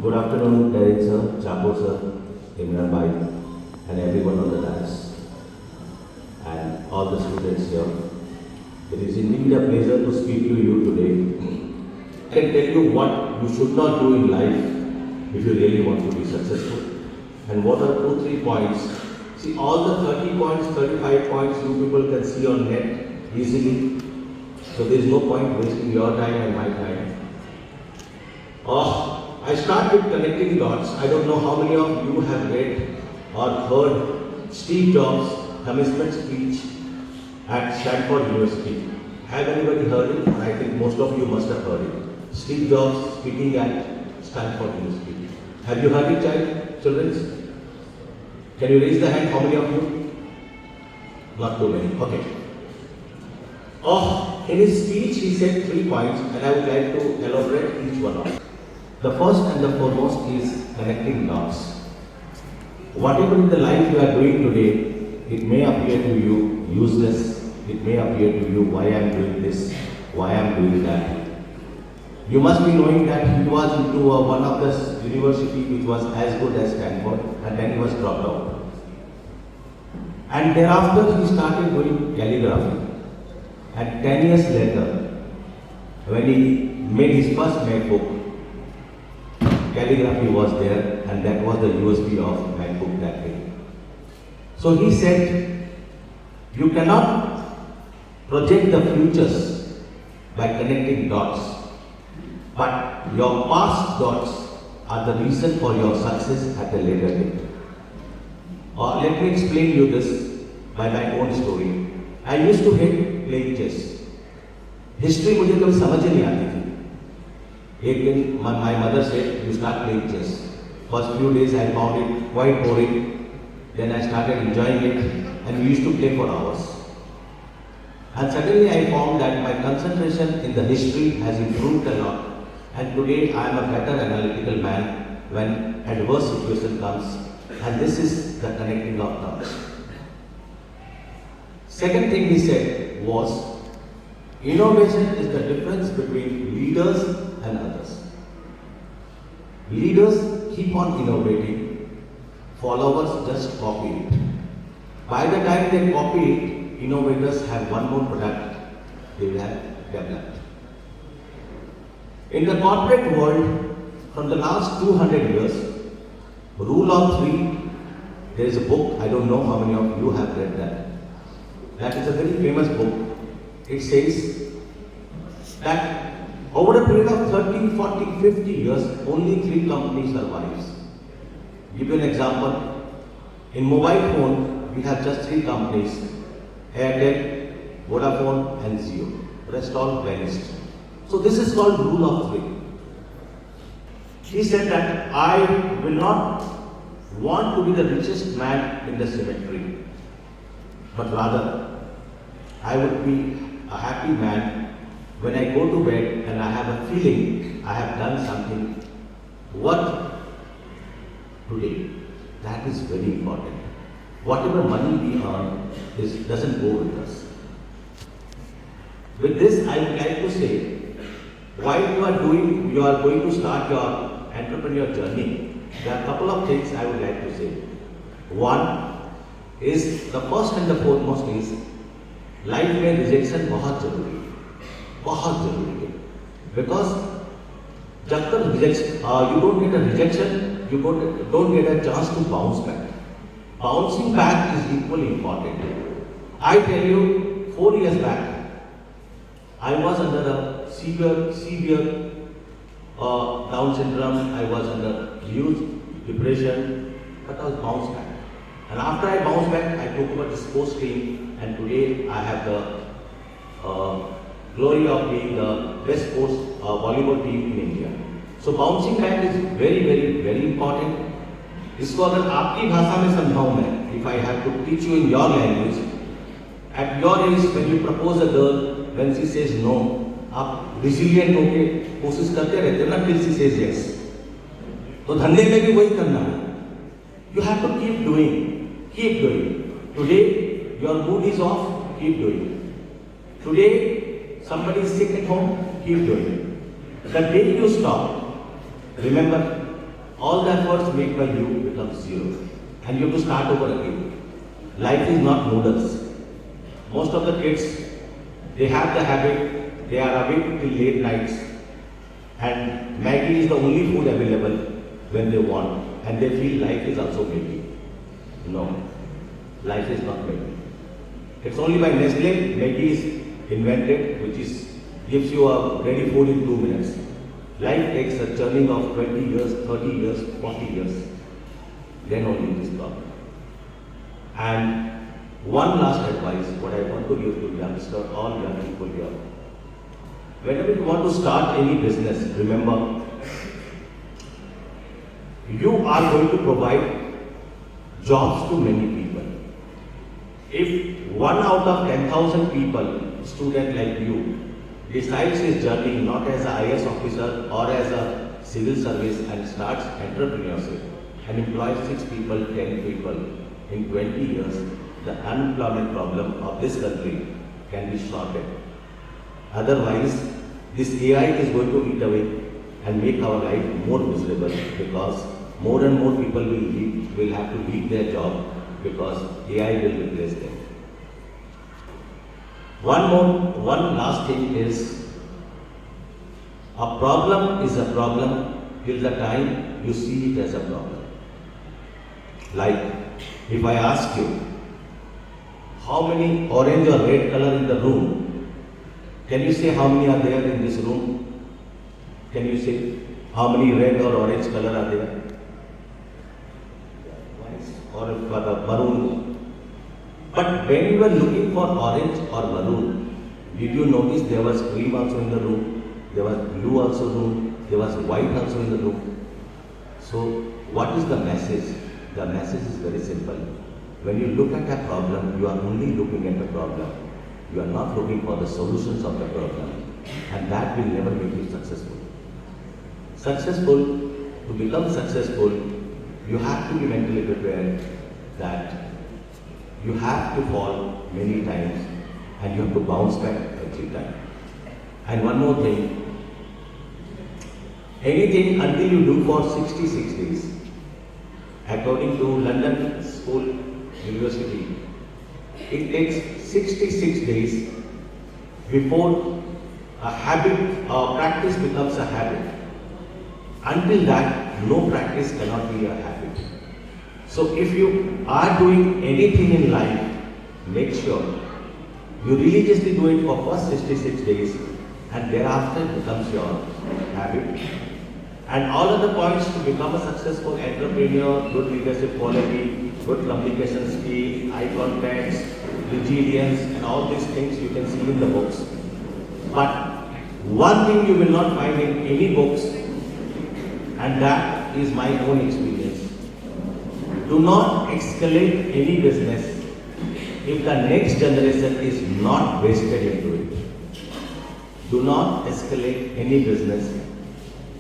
Good afternoon, Derek sir, Jaco sir, Imran bhai, and everyone on the dais, and all the students here. It is indeed a pleasure to speak to you today. I can tell you what you should not do in life if you really want to be successful. And what are 2-3 points? See, all the 30 points, 35 points you people can see on net easily. So there is no point wasting your time and my time. I start with connecting dots. I don't know how many of you have read or heard Steve Jobs' commencement speech at Stanford University. Have anybody heard it? I think most of you must have heard it. Steve Jobs speaking at Stanford University. Have you heard it, children? Can you raise the hand? How many of you? Not too many. Okay. In his speech, he said 3 points, and I would like to elaborate each one of them. The first and the foremost is connecting dots. Whatever in the life you are doing today, it may appear to you useless. It may appear to you why I am doing this, why I am doing that. You must be knowing that he was into one of the university which was as good as Stanford, and then he was dropped out. And thereafter he started doing calligraphy. And 10 years later, when he made his first MacBook, calligraphy was there, and that was the USB of MacBook that day. So he said, you cannot project the futures by connecting dots, but your past dots are the reason for your success at a later date. Let me explain you this by my own story. I used to hate playing chess. History मुझे कभी समझ ही नहीं आती थी. एक दिन my mother said, you start playing chess. First few days I found it quite boring. Then I started enjoying it, and we used to play for hours. And suddenly I found that my concentration in the history has improved a lot. And today I am a better analytical man when adverse situation comes. And this is the connecting of dots. Second thing he said was, innovation is the difference between leaders and others. Leaders keep on innovating, followers just copy it. By the time they copy it, innovators have one more product they will have developed. In the corporate world, from the last 200 years, rule of 3, there is a book, I don't know how many of you have read that. That is a very famous book. It says that over a period of 30, 40, 50 years, only 3 companies survives. Give you an example. In mobile phone, we have just 3 companies, Airtel, Vodafone and Jio. Rest all vanished. So this is called rule of 3. He said that I will not want to be the richest man in the cemetery, but rather I would be a happy man when I go to bed and I have a feeling I have done something worth today. That is very important. Whatever money we earn doesn't go with us. With this, I would like to say, while you are going to start your entrepreneurial journey, there are a couple of things I would like to say. One is, the first and the foremost is, life में rejection बहुत जरूरी है, because जब तक you don't get a rejection, you don't get a chance to bounce back. Bouncing back is equally important. I tell you, 4 years back, I was under a severe Down syndrome. I was under huge depression, but I was bounced back. And after I bounced back, I took over the sports team, and today I have the glory of being the best sports volleyball team in India. So bouncing back is very, very, very important. इसको अगर आपकी भाषा में समझाऊं मैं, if I have to teach you in your language, at your age when you propose a girl, when she says no, आप resilient होके कोशिश करते रहते हो ना till she says yes. तो धंधे में भी वही करना है. You have to keep doing. Today your mood is off, keep doing. Today somebody is sick at home, keep doing. The day you stop, remember, all the efforts made by you become zero. And you have to start over again. Life is not noodles. Most of the kids, they have the habit, they are awake till late nights, and Maggie is the only food available when they want, and they feel life is also Maggie. No, life is not Maggie. It's only by Nestle, Maggie is invented, which is gives you a ready food in 2 minutes. Life takes a journey of 20 years, 30 years, 40 years. Then only it is problem. And one last advice, what I want to give to youngster, all young people here. Whenever you want to start any business, remember, you are going to provide jobs to many people. If 1 out of 10,000 people, student like you, decides his journey not as an IS officer or as a civil service and starts entrepreneurship and employs 6 people, 10 people in 20 years, the unemployment problem of this country can be sorted. Otherwise, this AI is going to eat away and make our life more miserable, because more and more people will have to leave their job because AI will replace them. One last thing is, a problem is a problem till the time you see it as a problem. Like, if I ask you, how many orange or red color in the room, can you say how many are there in this room? Can you say how many red or orange color are there? Or maroon? But when you were looking for orange or maroon, did you notice there was cream also in the room? There was blue also in the room? There was white also in the room? So, what is the message? The message is very simple. When you look at a problem, you are only looking at the problem. You are not looking for the solutions of the problem. And that will never make you successful. To become successful, you have to be mentally prepared that you have to fall many times and you have to bounce back every time. And one more thing, anything until you do for 66 days, according to London School University, it takes 66 days before a habit or practice becomes a habit. Until that, no practice cannot be a habit. So if you are doing anything in life, make sure you religiously do it for first 66 days and thereafter it becomes your habit. And all of the points to become a successful entrepreneur, good leadership quality, good communication skill, eye contacts, resilience, and all these things you can see in the books. But one thing you will not find in any books, and that is my own experience. Do not escalate any business if the next generation is not vested into it. Do not escalate any business.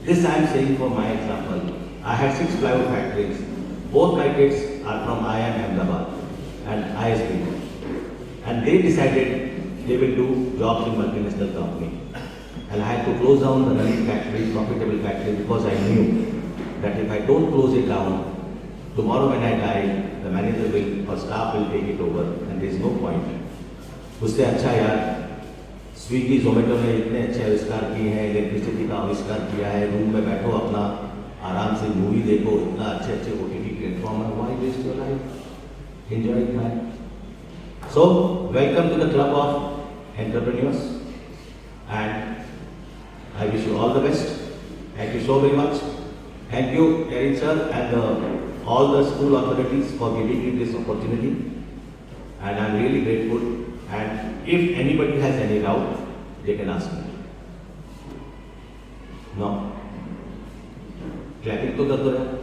This I am saying for my example. I have 6 plywood factories. Both my kids are from IIM Ahmedabad and ISB. And they decided they will do jobs in multinational company. And I had to close down the running factory, profitable factory, because I knew that if I don't close it down, tomorrow when I die, the manager will or staff will take it over and there is no point. उससे अच्छा यार स्विगी जोमेटो ने इतने अच्छे आविष्कार किए हैं, electricity का आविष्कार किया है, रूम में बैठो अपना आराम से मूवी देखो, इतना अच्छे OTT प्लेटफॉर्म है, why waste your life? Enjoy it, man. So, welcome to the club of entrepreneurs, and I wish you all the best. Thank you so very much. Thank you, Erin sir, and all the school authorities for giving me this opportunity. And I'm really grateful. And if anybody has any doubt, they can ask me. No? Clapping to the